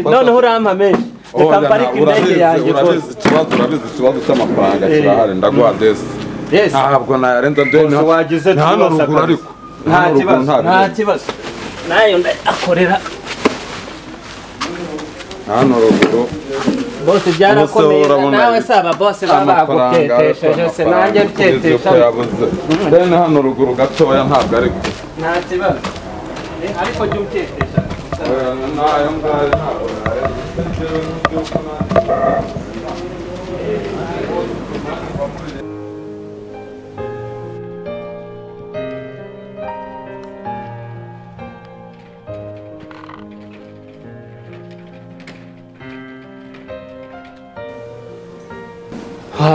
none urampa menshi reka mparike indege yanjye urabizi ikibazo cy'amafaranga kirahari ndaguha desi ntabwo nayarenza deni wagize hano ruguru ariko nta kibazo nayo ndakorera hano ruguru bose byarakomeye nawe saba bose babaguketesheje se nanjye mtetesha deni hano ruguru gatoya ntabwo ariko nta kibazo ariko jya umtetesha nayo ngayo ntabwo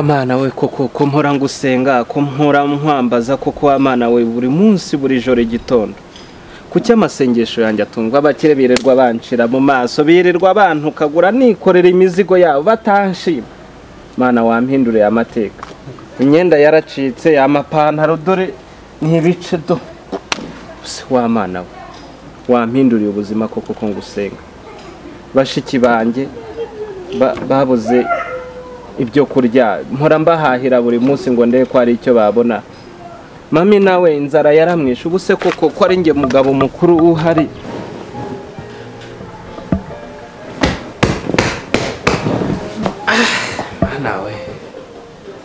Mana we koko mpora ngusenga ko mpora nkwambaza koko Mana we buri munsi buri joro igitondo kuki amasengesho yanjye atungwa abakire birirwa banshira mu maso birirwa abantu kagura nikorera imizigo yabo batanshima Mana wampinduriye amateka imyenda yaracitse amapantaro dore ntibice do wa Mana we wampinduriye ubuzima koko ko ngusenga bashiki banjye babuze ibyo kurya mpora mbahahira buri munsi ngo ndeye ko ari icyo babona mami nawe inzara yaramwishe ubuse koko ko ari nge mugabo mukuru uhari nawe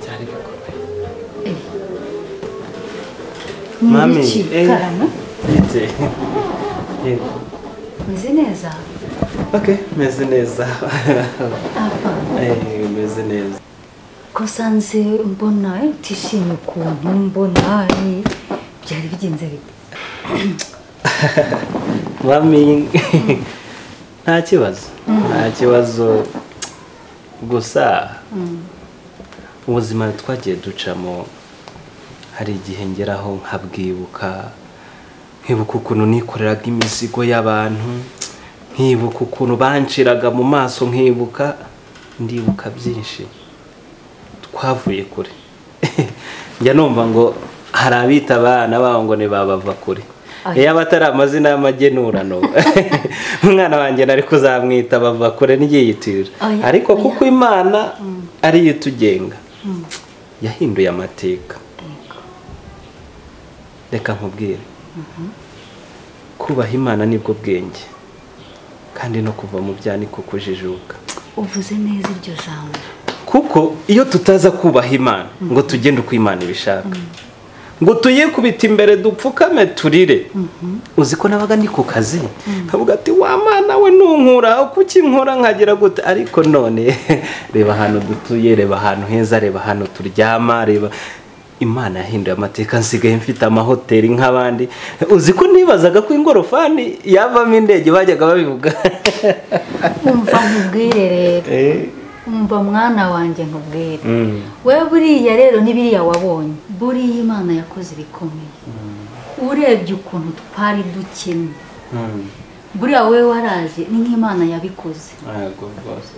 cyari bikomeye mami ite meze neza okay meze neza meze neza ko sanze mbona tishimye ukuntu mbona byari bigenze bite mami nta kibazo gusa ubuzima twagiye ducamo hari igihe ngeraho nkabwibuka nkibuka ukuntu nikoreraga imizigo y'abantu nkibuka ukuntu banshiraga mu maso ndibuka byinshi twavuye kure njya numva ngo hari abita abana babo ngo ne babava kure batari amazina y'amagenurano umwana wanjye nari kuzamwita bava kure n'iyiyitirira ariko kuko Imana ari itugenga yahinduye amateka reka nkubwire kubaha Imana nibwo bwenge kandi no kuva mu byani kukujijuka uvuze neza iryo jambo kuko iyo tutaza kubaha Imana ngo tugende uko Imana ibishaka ngo tuyikubita imbere dupfukame turire uzi ko nabaga ni ku kazi kavuga ati wa Mana we nunkura kuki nkora nkagira gute ariko none reba hano dutuye reba hano heza reba hano turyama reba Imana yahinduye amateka nsigaye mfite amahoteli nk'abandi uzi ko nibazaga ko ingorofani yavamo indege bajyaga babivuga umva nkubwire rero umva mwana wanjye nkubwire we buriya rero nibiriya wabonye buriya Imana yakoze ibikomeye urebye ukuntu twari dukennye buriya we waraje ni nk'Imana yabikoze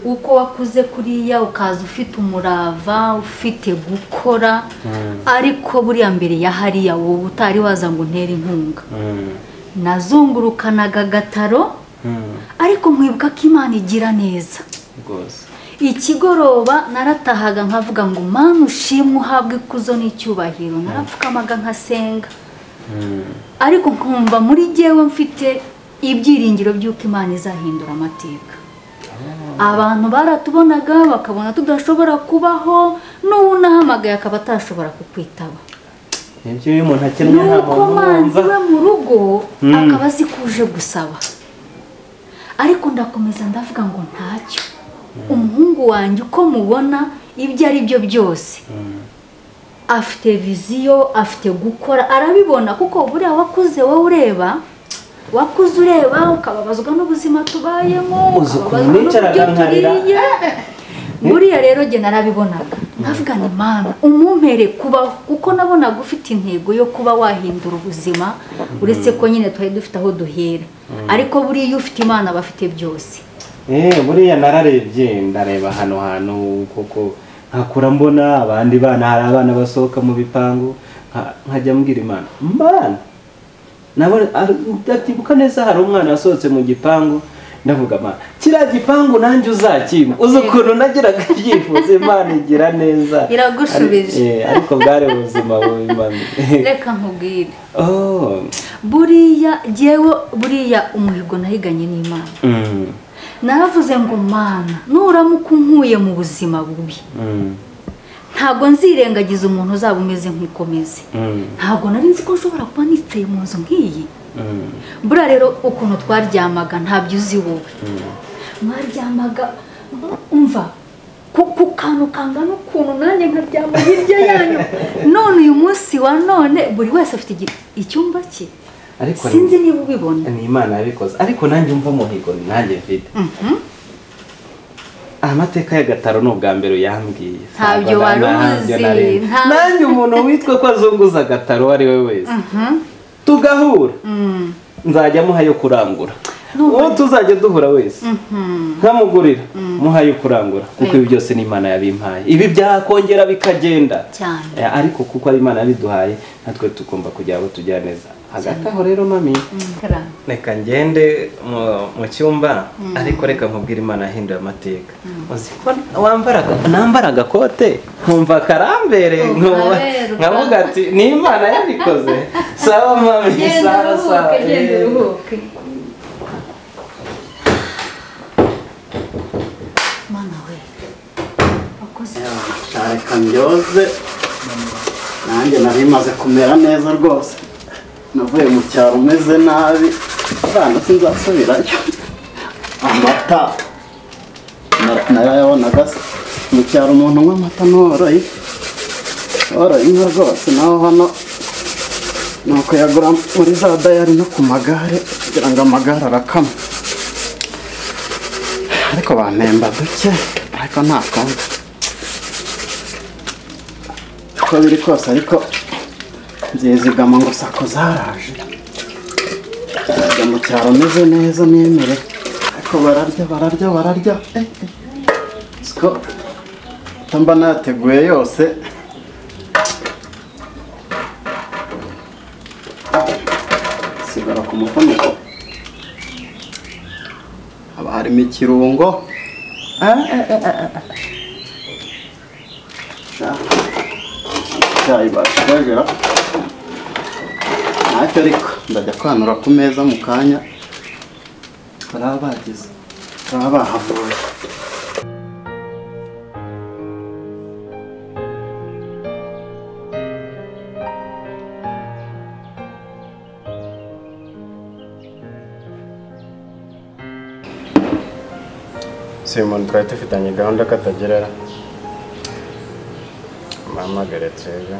uko wakuze kuriya ukaza ufite umurava ufite gukora ariko buriya mbere ya hariya wowe utari waza ngo ntere inkunga nazungurukanaga gataro ariko nkwibuka ko Imana igira neza ikigoroba naratahaga nkavuga ngo Mana ushimwe uhabwe ikuzo n'icyubahiro narapfukamaga nkasenga ariko nkumva muri jyewe mfite ibyiringiro by'uko Imana izahindura amateka abantu baratubonaga bakabona tudashobora kubaho n'unahamagaye akaba atashobora kukwitaba ibyo uyu muntu akennye nuko manzi we mu rugo akaba azi kuje gusaba ariko ndakomeza ndavuga ngo ntacyo umuhungu wanjye uko mubona ibyo ari byo byose afite viziyo afite gukora arabibona kuko buriya wakuze wowe ureba ukababazwa n'ubuzima tubayemo ukababazwa n'ibyo tuririye buriya rero jye narabibonaga ndavuga ni Mana umumpere kubaho kuko nabonaga ufite intego yo kuba wahindura ubuzima uretse ko nyine twari dufite aho duhera ariko buriya iyo ufite Imana bafite byose buriya nararebye ndareba hano hantu kuko nkakura mbona abandi bana hari abana basohoka mu bipangu nkajya mbwira Imana nabone atibuka neza hari umwana wasohotse mu gipangu ndavuga Mana kiriya gipangu nanjye uzakimpa uzi ukuntu nagiraga ibyifuzo Imana igira neza iragushubije ariko bwari ubuzima bubi mami reka nkubwire buriya umuhigo nahiganye n'Imana naravuze ngo Mana nuramuka unkuye mu buzima bubi ntabwo nzirengagiza umuntu uzaba umeze nk'ikomeze ntabwo nari nzi ko nshobora kuba nicaye mu nzu nk'iyi buriya rero ukuntu twaryamaga ntabyo uzi wowe mwaryamaga umva ku kantu kangana ukuntu nanjye nkaryama hirya yanyu none uyu munsi wa none buri wese afite icyumba cye sinzi niba ubibona ni Imana yabikoze ariko nanjye umva umuhigo nanjye mfite amateka y'agataro n'ubwa mbere uyambwiye ntabyo wari uzi nanjye umuntu witwa ko azunguza agataro ari we wese tugahura nzajya muhayo kurangura uwo tuzajya duhura wese nkamugurira muhayo kurangura kuko ibi byose ni Imana yabimpaye ibi byakongera bikagenda ariko kuko ari Imana yabiduhaye natwe tugomba kujya abo tujya neza hagati aho rero mami reka ngende mu cyumba ariko reka nkubwire Imana yahinduye amateka uzi ko nambaraga kote nkumva karambere nkavuga ati ni Imana yabikoze sawa mami sawa Mana we wakoze reka ndyoze nanjye nari maze kumera neza rwose navuye mu cyaro umeze nabi abana sinzasubirayo amata nayabonaga mu cyaro umuntu unywa amata noroye inka rwose naho hano nuko yagura muri za dayari no ku magare kugira ngo amagare arakama ariko bampemba duke ariko nta kundi uko biri kose ariko nzizigama ngo sako zaraje njya mu cyaro meze neza nemere ariko bararya siko mba nateguye yose sigara ku mufuniko haba harimo ikirungo icyayi bashigajira ntacyo ariko ndajya kwanura ku meza mu kanya baraba bahavuye Simon twari dufitanye gahunda katagerera mpamagare turebe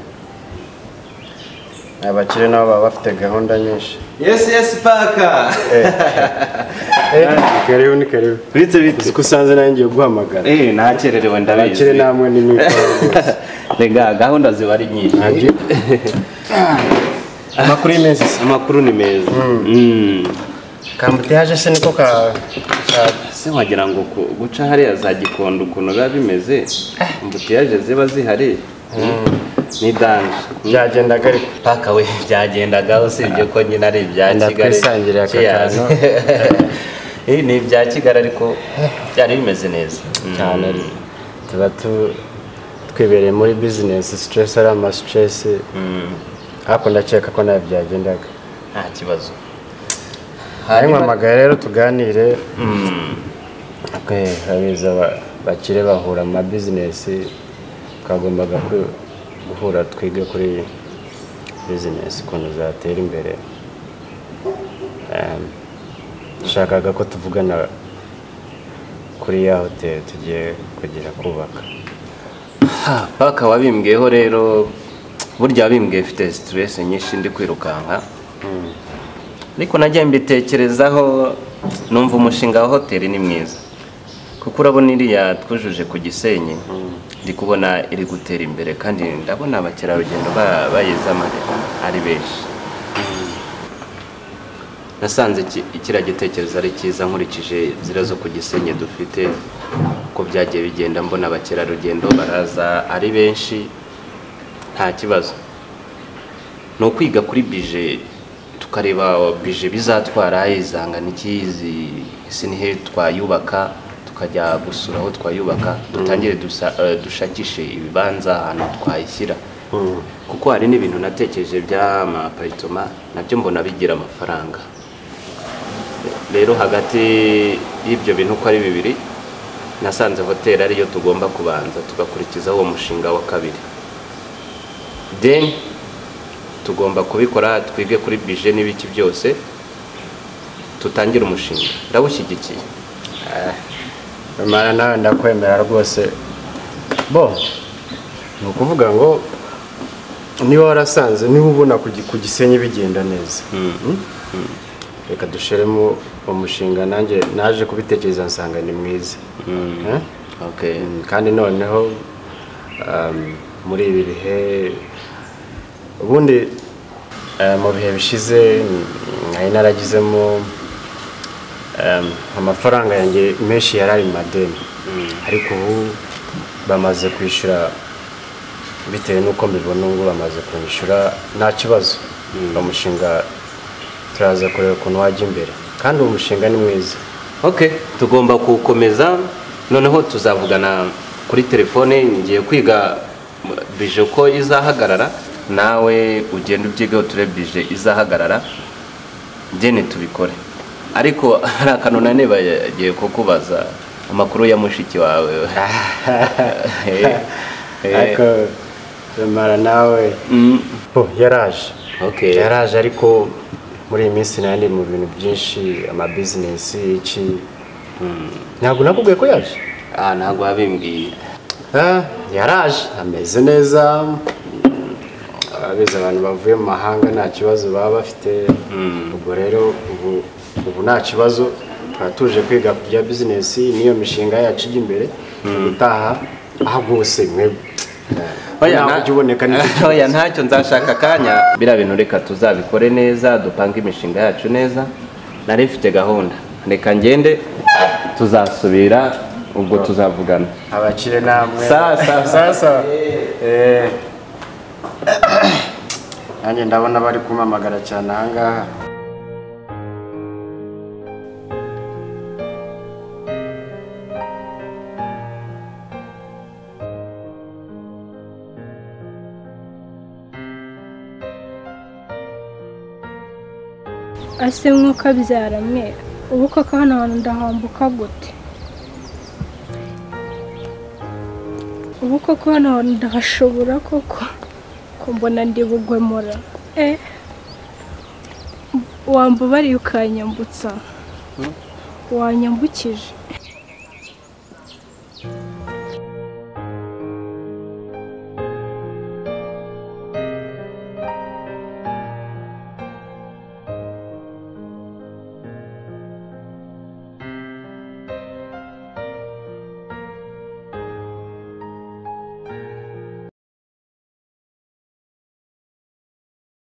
abakire nabo baba bafite gahunda nyinshi yes paka karibu ni karibu bite usanze nanjye guhamagara nakererewe ndabizi abakire namwe ni mikoro rega gahunda ziba ari nyinshi amakuru ni meza kambuteyaje se niko se wagira ngo guca hariya za Gikondo ukuntu biba bimeze mbutiyaje ziba zihari ni danje byagendaga ariko paka we byagendaga usibye ko nyine ari ibya Kigali twisangira akakano ni ibya Kigali ariko byari bimeze neza cyane tuba twibereye muri business stress ari ama stress ariko ndakeka ko nayo byagendaga nta kibazo harimo amagare rero tuganire habiza bakire bahura mu business twagombaga guhura twige kuri business ukuntu zatera imbere shakaga ko tuvugana kuri ya hotel tugiye kugira kubaka paka wabimbwiyeho rero burya wabimbwiye mfite stress nyinshi ndi kwirukanka ariko najya mbitekerezaho numva umushinga wa hoteli ni mwiza kuko urabona iriya twujuje ku Gisenyi ndi kubona iri gutera imbere kandi ndabona abakerarugendo bayizama ari benshi nasanze ikira gitekerezo ari cyiza nkurikije zira zo ku Gisenyi dufite uko byagiye bigenda mbona abakerarugendo baraza ari benshi nta kibazo no kwiga kuri bije tukareba bije bizatwara izanga n'ikizi sinihe twayubaka tukajya gusura aho twayubaka dutangire dushakishe ibibanza ahantu twayishyira kuko hari n'ibintu natekereje by'amaparitoma nabyo mbona bigira amafaranga rero hagati y'ibyo bintu uko ari bibiri nasanze hoteli ariyo tugomba kubanza tugakurikiza uwo mushinga wa kabiri then tugomba kubikora twige kuri bije n'ibiki byose tutangira umushinga ndawushyigikiye Rumara nawe ndakwemera rwose bo ni ukuvuga ngo niba warasanze niba ubona ku Gisenyi bigenda neza reka dushiremo umushinga nanjye naje kubitekereza nsanga ni mwiza kandi noneho muri ibi bihe ubundi mu bihe bishize nari naragizemo amafaranga yanjye menshi yarari mu madeni ariko ubu bamaze kwishyura bitewe n'uko mbibona ngo bamaze kwishyura nta kibazo umushinga turaza kureba ukuntu wajya imbere kandi uwo mushinga ni mwiza tugomba kuwukomeza noneho tuzavugana kuri telefone ngiye kwiga bije uko izahagarara nawe ugenda ubyigaho turebe bije izahagarara byene tubikore ariko hari akantu nane bagiye kukubaza amakuru ya mushiki wawe ariko Rumara nawe yaraje ariko muri iyi minsi nandi mu bintu byinshi amabizinesi iki ntabwo nakubwiye ko yaje ntabwo wabimbwiye yaraje ameze neza abize abantu bavuye mu mahanga nta kibazo baba bafite ubwo rero ubu nta kibazo tuje kwiga bya bizinesi niyo mishinga yacu ijya imbere gutaha aho bwose mwebwe ntacyo nzashaka akanya biriya bintu reka tuzabikore neza dupange imishinga yacu neza nari mfite gahunda reka ngende tuzasubira ubwo tuzavugana abakire namwe sasa nanjye ndabona bari kumamagara cyane ahangaha ase mwuka byara mwe ubu koko hano hantu ndahambuka gute ubu koko hano hantu ndahashobora koko ko mbona ndi bugwemura wambabariye ukanyambutsa wanyambukije